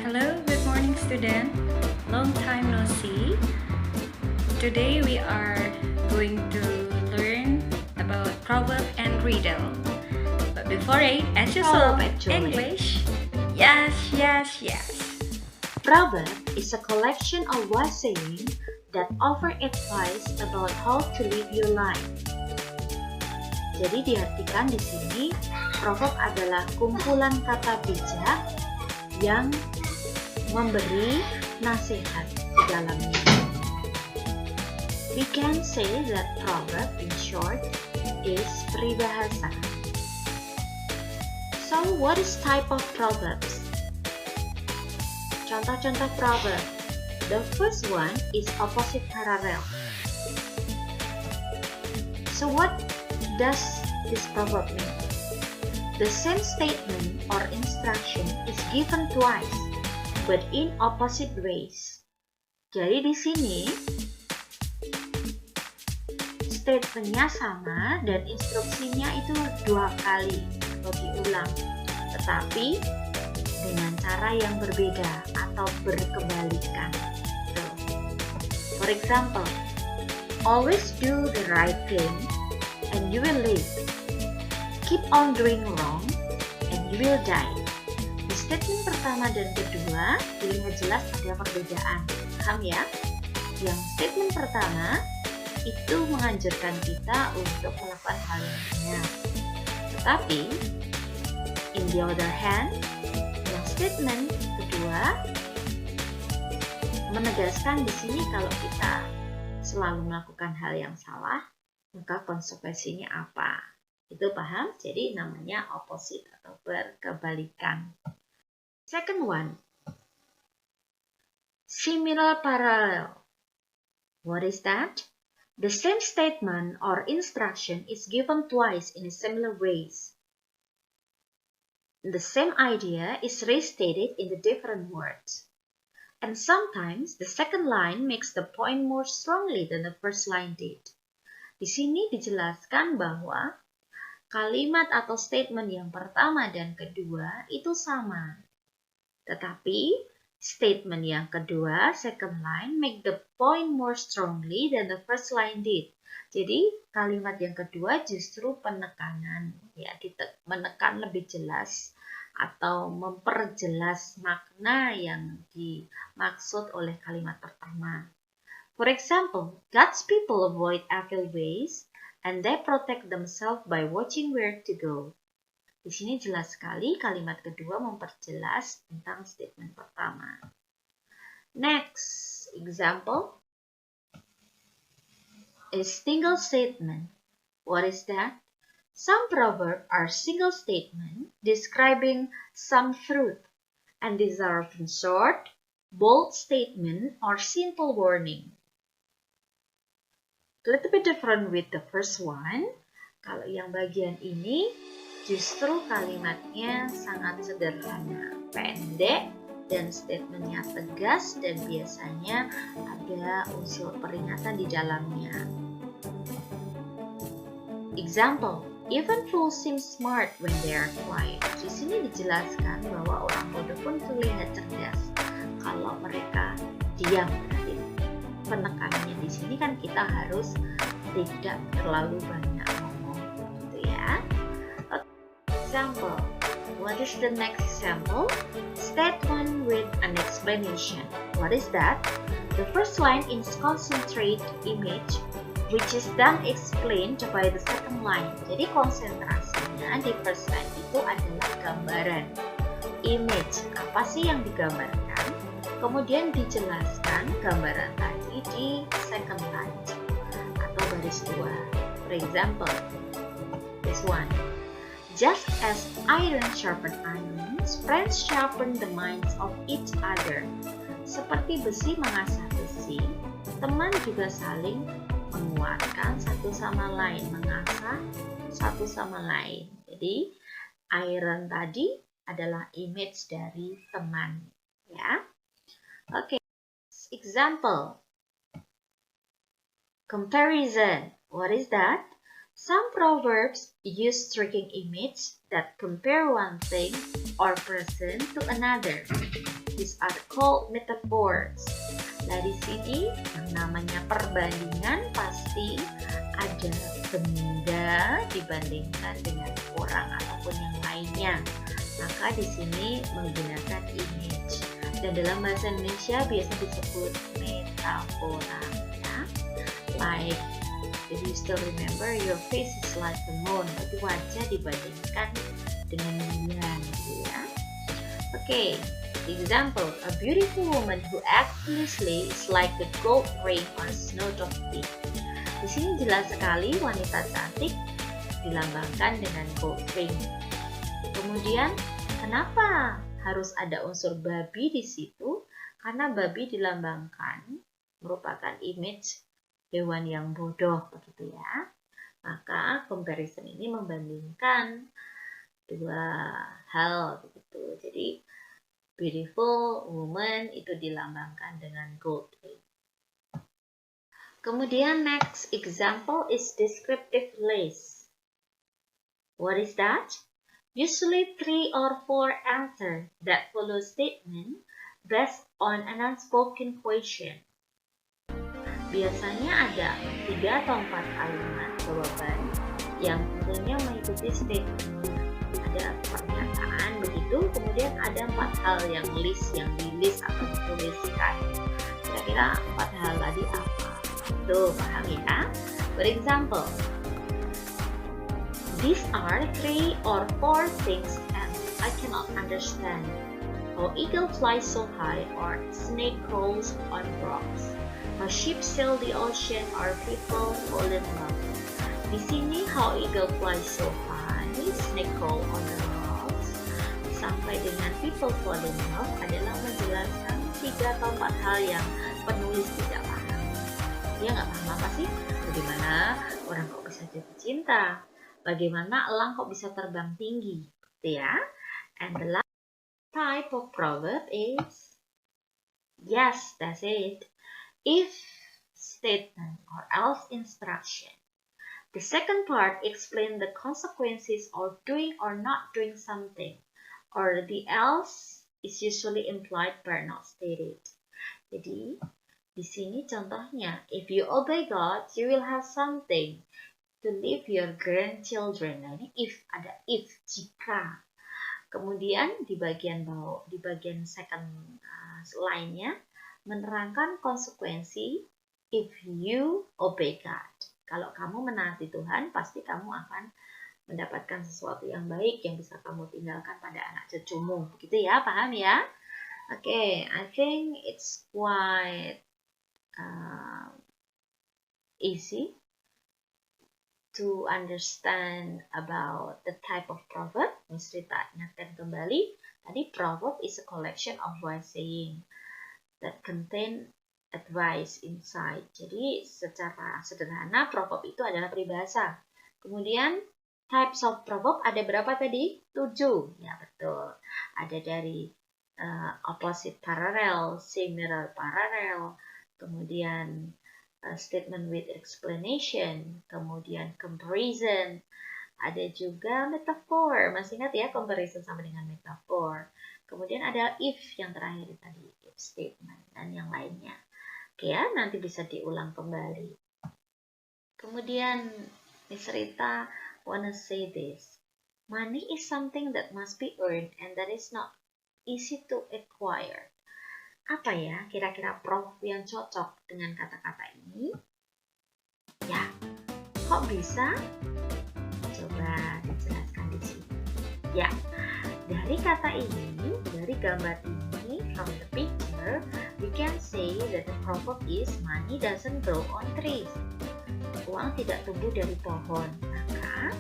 Hello, good morning student. Long time no see. Today we are going to learn about proverb and riddle. But before it, as usual, Proverb, actually. English. Yes. Proverb is a collection of wise sayings that offer advice about how to live your life. Jadi diartikan di sini, proverb adalah kumpulan kata bijak yang memberi nasihat di dalamnya. We can say that proverb in short is peribahasa. So what is type of proverbs? Contoh-contoh proverb. The first one is opposite parallel. So what does this proverb mean? The same statement or instruction is given twice, but in opposite ways. Jadi di sini statementnya sama dan instruksinya itu dua kali atau diulang, tetapi dengan cara yang berbeda atau berkebalikan. So, for example, always do the right thing and you will live. Keep on doing wrong and you will die. Di statement pertama dan kedua dilihat jelas ada perbedaan. Paham ya? Yang statement pertama itu menganjurkan kita untuk melakukan hal yang benar. Tetapi in the other hand, yang statement kedua menegaskan di sini kalau kita selalu melakukan hal yang salah, maka konsekuensinya apa? Itu paham? Jadi namanya opposite atau berkebalikan. Second one, similar parallel. What is that? The same statement or instruction is given twice in similar ways. The same idea is restated in the different words. And sometimes the second line makes the point more strongly than the first line did. Di sini dijelaskan bahwa kalimat atau statement yang pertama dan kedua itu sama. Tetapi statement yang kedua, second line, make the point more strongly than the first line did. Jadi kalimat yang kedua justru penekanan, ya, menekan lebih jelas atau memperjelas makna yang dimaksud oleh kalimat pertama. For example, God's people avoid evil ways and they protect themselves by watching where to go. Di sini jelas sekali kalimat kedua memperjelas tentang statement pertama. Next example is single statement. What is that? Some proverbs are single statement describing some truth, and these are often short, bold statement or simple warning. A little bit different with the first one. Kalau yang bagian ini justru kalimatnya sangat sederhana, pendek, dan statementnya tegas dan biasanya ada unsur peringatan di dalamnya. Example, even fools seem smart when they are quiet. Di sini dijelaskan bahwa orang bodoh pun terlihat cerdas kalau mereka diam. Penekanannya di sini kan kita harus tidak terlalu banyak ngomong, gitu ya. Example. What is the next example? Statement with an explanation. What is that? The first line is concentrate image, which is then explained by the second line. Jadi konsentrasinya di first line itu adalah gambaran. Image, apa sih yang digambarkan? Kemudian dijelaskan gambaran tadi di second line atau baris dua. For example, this one. Just as iron sharpen iron, friends sharpen the minds of each other. Seperti besi mengasah besi, teman juga saling menguatkan satu sama lain, mengasah satu sama lain. Jadi, iron tadi adalah image dari teman, ya. Oke, example. Comparison. What is that? Some proverbs use striking image that compare one thing or person to another. These are called metaphors. Nah, di sini yang namanya perbandingan pasti ada benda dibandingkan dengan orang ataupun yang lainnya. Maka di sini menggunakan image. Dan dalam bahasa Indonesia biasa disebut metafora, ya. Like, if you still remember, your face is like the moon. Berarti wajah dibandingkan dengan bulan, gitu ya. Okay, example, a beautiful woman who effortlessly is like the gold ring on a snowdrop peak. Di sini jelas sekali wanita cantik dilambangkan dengan gold ring. Kemudian, kenapa harus ada unsur babi di situ? Karena babi dilambangkan merupakan image hewan yang bodoh, begitu ya. Maka comparison ini membandingkan dua hal, begitu. Jadi beautiful woman itu dilambangkan dengan gold ring. Kemudian next example is descriptive list. What is that? Usually 3 or 4 answers that follow statement based on an unspoken question. Biasanya ada 3 atau 4 kalimat jawaban yang tentunya mengikuti statement. Ada pernyataan begitu, kemudian ada 4 hal yang di-list atau dituliskan. Kira-kira 4 hal tadi apa? Tuh, paham ya? For example, these are 3 or 4 things and I cannot understand. How eagle flies so high or snake crawls on rocks. How sheep sail the ocean or people fall in love. Di sini how eagle flies so high, snake crawl on the rocks, sampai dengan people fall in love adalah menjelaskan 3 atau 4 hal yang penulis tidak paham. Dia nggak paham apa sih? Bagaimana orang kok bisa jatuh cinta? Bagaimana elang kok bisa terbang tinggi? Gitu ya. And the last type of proverb is, yes, that's it. If statement or else instruction. The second part explain the consequences of doing or not doing something, or the else is usually implied but not stated. Jadi di sini contohnya, if you obey God, you will have something to leave your grandchildren. Nah, ini if, ada if, jika. Kemudian di bagian bawah, di bagian second line-nya menerangkan konsekuensi if you obey God. Kalau kamu menaati Tuhan, pasti kamu akan mendapatkan sesuatu yang baik yang bisa kamu tinggalkan pada anak cucumu. Begitu ya, paham ya? Okay, I think it's quite easy to understand about the type of proverb. Miss Rita ingatkan kembali, tadi proverb is a collection of wise saying that contain advice inside. Jadi secara sederhana proverb itu adalah peribahasa. Kemudian types of proverb ada berapa tadi? 7. Ya betul. Ada dari opposite parallel, similar parallel, kemudian statement with explanation, kemudian comparison, ada juga metaphor. Masih ingat ya comparison sama dengan metaphor. Kemudian ada if yang terakhir tadi, if statement dan yang lainnya. Oke ya, nanti bisa diulang kembali. Kemudian Miss Rita wanna say this. Money is something that must be earned and that is not easy to acquire. Apa ya kira-kira Prof yang cocok dengan kata-kata ini? Ya, kok bisa? Coba dijelaskan di sini. Ya, dari kata ini, dari gambar ini, from the picture, we can say that the proverb is money doesn't grow on trees. Uang tidak tumbuh dari pohon. Maka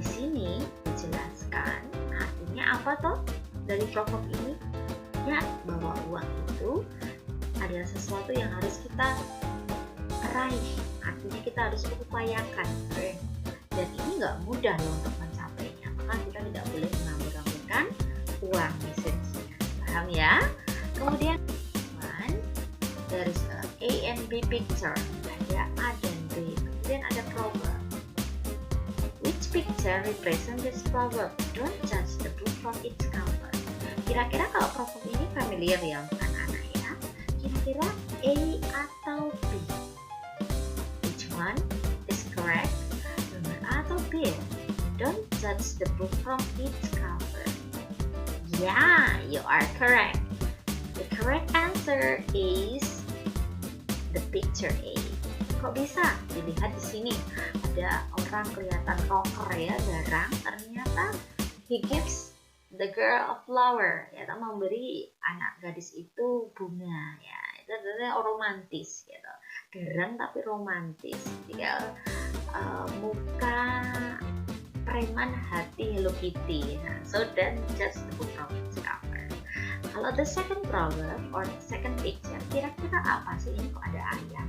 di sini dijelaskan artinya apa toh dari proverb ini? Ya, bahwa uang itu adalah sesuatu yang harus kita raih. Artinya kita harus upayakan. Dan ini nggak mudah loh untuk mencapainya. Maka kita tidak boleh menganggur-anggurkan uang. Paham ya? Kemudian there is A and B picture. Ada A dan B. Kemudian ada proverb. Which picture represent this proverb? Don't judge the book from its cover. Kira-kira kalau proverb ini familiar ya untuk anak-anak ya. Kira-kira A atau B? Which one is correct? Nomor A atau B? Don't judge the book from its cover. Yeah, you are correct. The correct answer is the picture A. Kok bisa? Dilihat di sini ada orang kelihatan rocker ya, garang. Ternyata he gives the girl a flower, ya, memberi anak gadis itu bunga, ya. Itu adalah romantis, gitu. Garang tapi romantis. Tinggal muka preman hati Hello Kitty. Nah, so then just the book from its cover. Kalau the second proverb or the second picture, kira-kira apa sih ini? Kok ada ayam,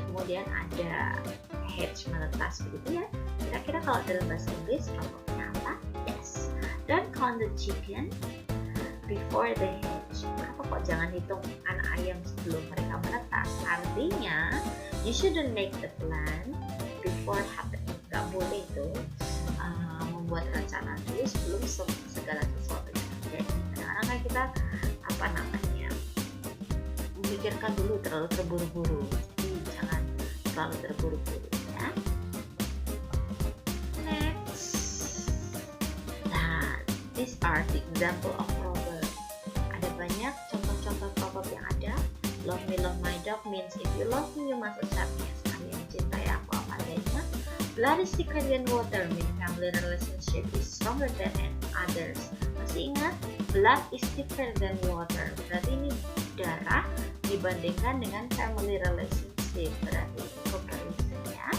kemudian ada hedge menetas begitu ya? Kira-kira kalau dalam bahasa Inggris proverbnya apa? Yes. Don't count the chicken before the hedge. Kenapa kok jangan hitung anak ayam sebelum mereka menetas? Artinya, you shouldn't make the plan before happening. Gak boleh tuh membuat rencana dulu sebelum segala sesuatu yang terjadi. Kadang-kadang kan kita memikirkan dulu, terlalu terburu-buru. Jadi jangan terlalu terburu-buru ya. Next. Nah, these are the example of proverb. Ada banyak contoh-contoh proverb yang ada. Love me, love my dog means if you love me, you must accept me. Kalian cintai aku apa adanya. Blood is thicker than water means family relationship is stronger than others. Masih ingat? Blood is thicker than water. Berarti ini darah dibandingkan dengan family relationship. Berarti comparison ya.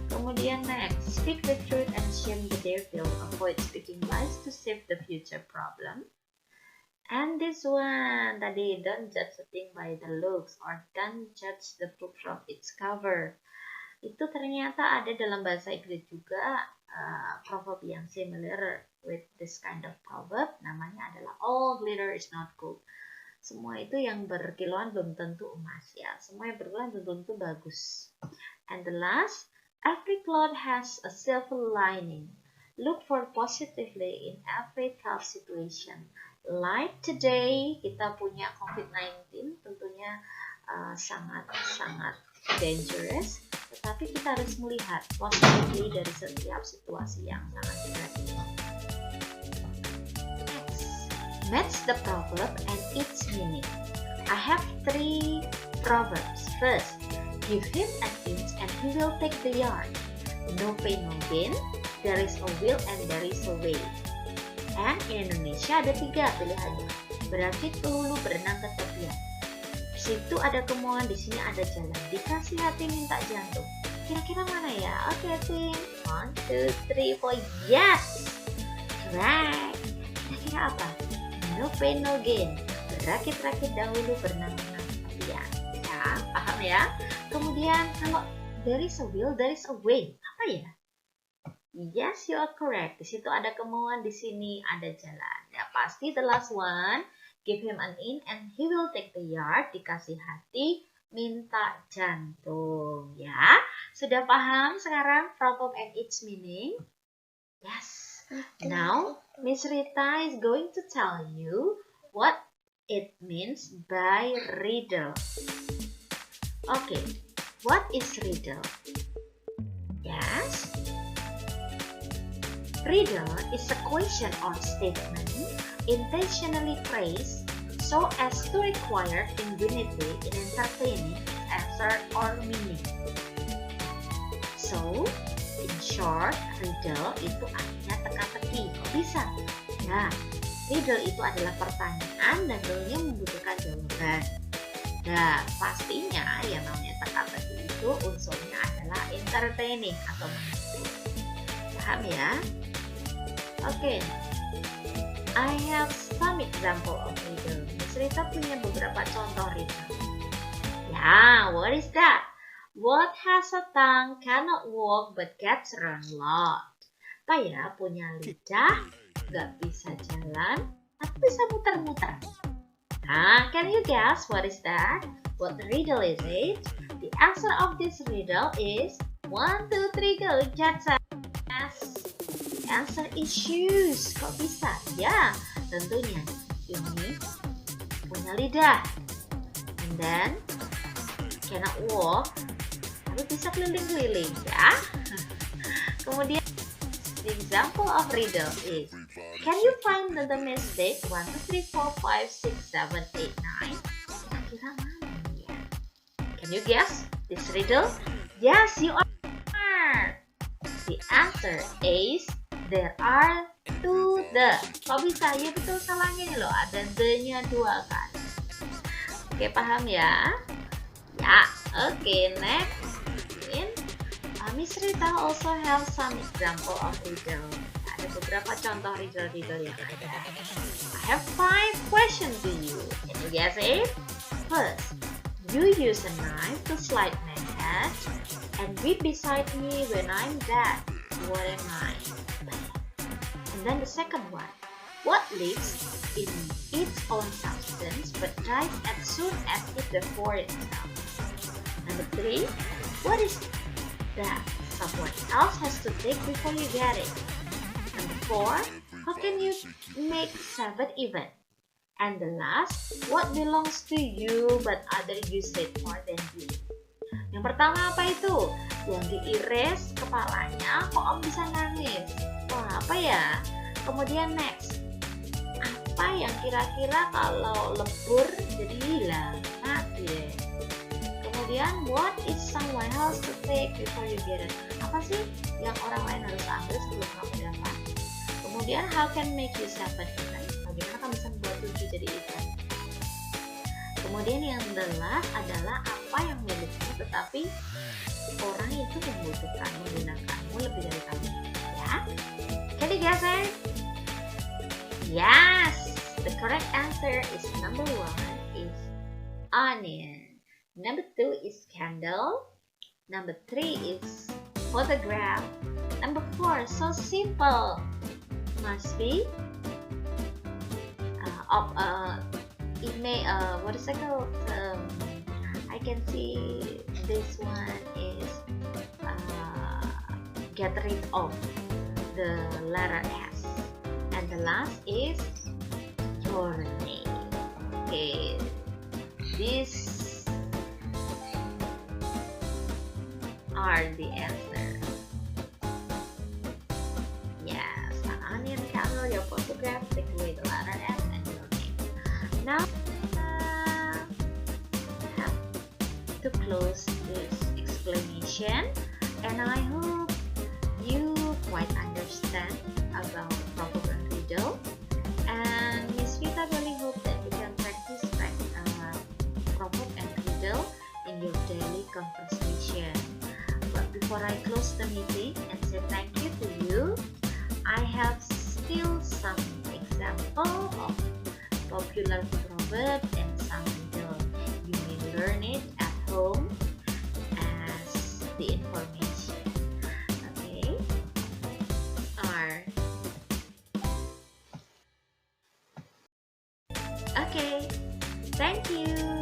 Kemudian next, speak the truth and shame the devil. Avoid speaking lies to save the future problem. And this one tadi, don't judge a thing by the looks or don't judge the book from its cover. Itu ternyata ada dalam bahasa Inggris juga proverb yang similar with this kind of proverb. Namanya adalah all glitter is not gold. Semua itu yang berkilauan belum tentu emas ya. Semua yang berkilauan belum tentu bagus. And the last, every cloud has a silver lining. Look for positively in every tough situation. Like today, kita punya COVID-19, tentunya sangat dangerous. Tetapi kita harus melihat positively dari setiap situasi yang sangat negatif. Next, match the proverb and its meaning. I have 3 proverbs. First, give him an inch and he will take the yard. No pain, no gain. There is a will and there is a way. And in Indonesia ada 3 pilihannya. Berakit pelulu berenang ke tepian. Di situ ada kemauan, di sini ada jalan. Dikasih hati minta jantung. Kira-kira mana ya? Oke, think. 1, 2, 3, 4. Yes! Right. Kira-kira apa? No pain, no gain. Berakit-rakit dahulu berenang-renang ke tepian. Ya, paham ya? Kemudian kalau there is a will, there is a way. Apa ya? Yes, you are correct. Di situ ada kemauan, di sini ada jalan. Ya, pasti the last one. Give him an inch and he will take the yard. Dikasih hati, minta jantung. Ya, sudah paham sekarang proverb and its meaning? Yes. Now, Miss Rita is going to tell you what it means by riddle. Okay, what is riddle? Yes. Riddle is a question or statement intentionally phrased so as to require ingenuity in entertaining answer or meaning. So, in short, riddle itu artinya teka-teki. Kok bisa? Ya, riddle itu adalah pertanyaan dan tentunya membutuhkan jawaban. Nah, pastinya yang namanya teka-teki itu unsurnya adalah entertaining atau menghibur. Paham ya? Oke, I have some example of riddle. Miss Rita punya beberapa contoh riddle. Ya, what is that? What has a tongue, cannot walk, but gets around a lot. Apa ya, punya lidah, gak bisa jalan, tapi bisa muter-muter. Nah, can you guess what is that? What riddle is it? The answer of this riddle is 1, 2, 3, go, Jackson. Answer is shoes. Kok bisa? Ya, tentunya ini punya lidah, and then cannot walk, tapi bisa keliling-keliling ya. Kemudian the example of riddle is, can you find the mistake 1, 2, 3, 4, 5, 6, 7, 8, 9? Kira-kira mana nih ya? Can you guess this riddle? Yes, you are. The answer is there are 2 the. Kok bisa? Ya betul, salahnya nih loh, ada the-nya 2 kan. Oke, paham ya? Ya, oke, next. Miss Rita also have some example of riddle. Ada beberapa contoh riddle-riddle yang ada. I have 5 questions to you. Can you guess it? First, you use a knife to slice my head and be beside me when I'm dead. What am I? And then the second one, what lives in its own substance but dies as soon as it devours itself? Number 3, what is that someone else has to take before you get it? Number 4, how can you make 7 even? And the last, what belongs to you but others use it more than you? Yang pertama apa itu? Yang diiris kepalanya, kok Om bisa nangis? Wah, apa ya? Kemudian next, apa yang kira-kira kalau lebur jadi hilang? Mati deh. Kemudian, what is someone else to take before you get it? Apa sih yang orang lain harus ambil sebelum kamu dapat? Kemudian, how can make you 7 even? Bagaimana kamu bisa membuat 7 jadi even? Kemudian yang the last adalah apa yang milikmu tetapi orang itu membutuhkan menggunakanmu lebih dari kamu. Ya? Can you guess it? Yes! The correct answer is number 1 is onion. Number 2 is candle. Number 3 is photograph. Number 4, so simple. Must be what is it called? I can see this one is get rid of the letter S. And the last is your name. Okay, these are the answer. Yes, an onion, candle, your photograph, take away the letter S and your name. Now, have to close this explanation, and I hope you quite understand about proverb and riddle. And Miss Vita really hope that you can practice proverb and riddle in your daily conversation. But before I close the meeting and say thank you to you, I have still some example of popular proverb and some riddle. You may learn it at home as the information. Okay? Okay. Thank you.